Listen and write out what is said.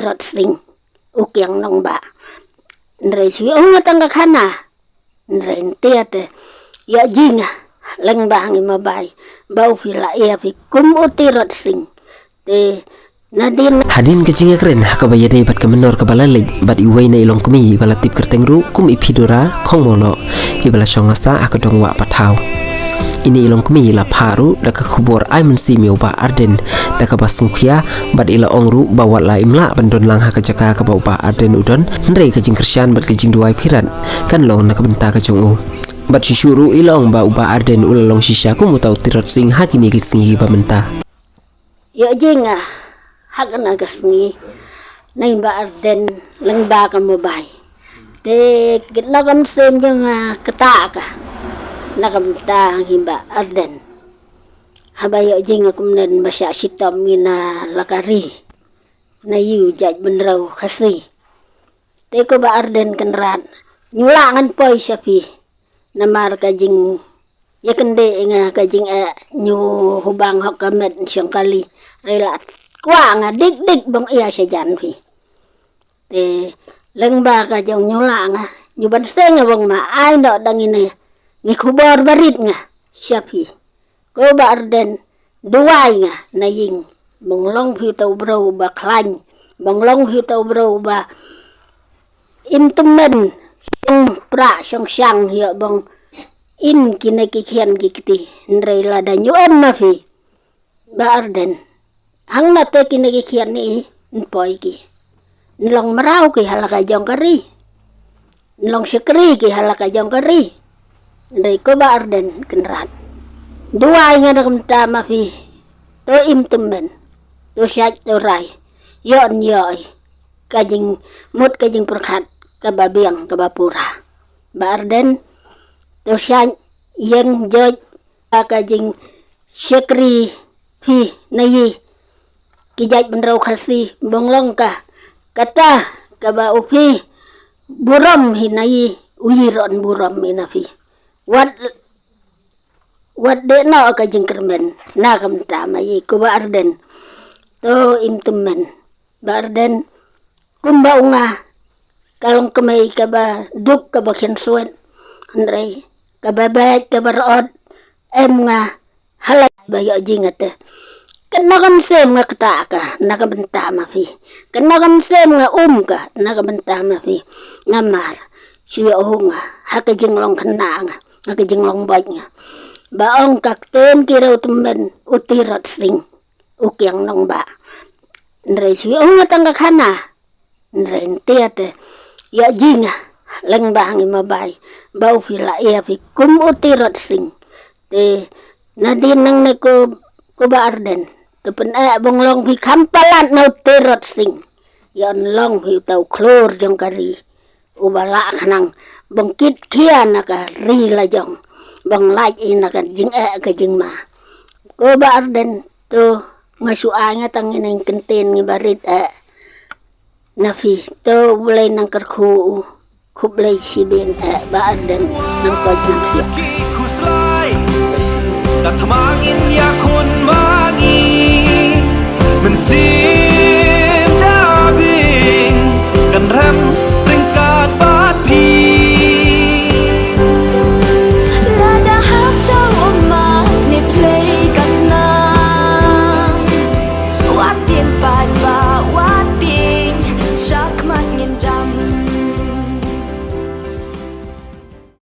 rot sing ukyang nong ba nre sui onga tangga kana nre ntiate ya jinga leng bangi mabai bau fila ia fi kum uti rot sing te nadin hadin kecing keren hakabaya dei bat kemenor kabalalik bat iwai na ilong kumi bala tip kertengru kum ipidura kong mono ibala shongasa akadong wa patau ini ilong kumi la paru da ka khubor ai mensi miuba arden da ka basungkia bat ila ongru bawat la imla bandon lang ha kajaka ka bauba arden udon ndrei kajing kersian bat kajing duai piran kan long na kabenta ka jungu bat syuru ilong ba uba arden ulalong shisha ku mutau tirot sing hakini kisingi bamenta ya jinga hakana kasngi nai ba arden leng ba ka mabai te kitnagam sem jang kata ka nakamta himba arden habayo jinga kumnen basya sitam ngina lakari na yu jaj benrau khasi te ko ba arden kenran nyulangan poi sapi namar kajing ya kende nga kajing nyu hubang hok kamet syang kali rela kwa nga dik dik bang iya sajan pi te lengba ka jong nyulanga nyuban senga bang ma ai no dangine ngi khubor barit nga siapi ko ba arden duai nga naying bonglong hiu tau bro ba klan bonglong hiu tau bro ba imtumen sing pra syang hiu bong in kine kikian kikti nrei lada nyuen na fi ba arden hang na te kine kikian ni npoi ki nlong marau ki halaka jong kari nlong sekri ki halaka jong kari nrei ko ba arden kenrat duai nga nakam tama fi to imtumen to syaj to rai yon yoi kajing mut kajing perkat kababiang kabapura ba arden to syaj yang joj kajing syekri fi nayi kijaj benrau khasi bonglong ka kata kaba upi buram hinayi uyiron buram inafi wat de no kajing kermen na kam tama yi ko ba arden to imtumen ba arden kumba unga kalong kemai kaba duk kaba khen suet nrei kaba baik kaba rod em nga halai bayo jingate kenakam sem nga kata ka nakabenta ma fi kenakam sem nga ka nakabenta ma fi ngamar siya nga hakajing long kena nga hakajing long baik nga baong kakten kiraw tumen utirot sing ukyang nong ba nrei siya nga tangga kana nrei ntiate ya jinga leng bangi mabai bau fila ia fi kum utirot sing te nadin nang ne ko ba arden to pen bonglong fi kampalan na utirot sing yon long fi tau klor jong kari ubala kanang bangkit kia naka ri la jong bang lai ina kan jing ka jing ma ko ba arden to ngasua nga tangin ang kenten ngi barit nafi to bulay nang karku kublay sibin ba arden nang paging kia đặt thầm in ya kun mangi mình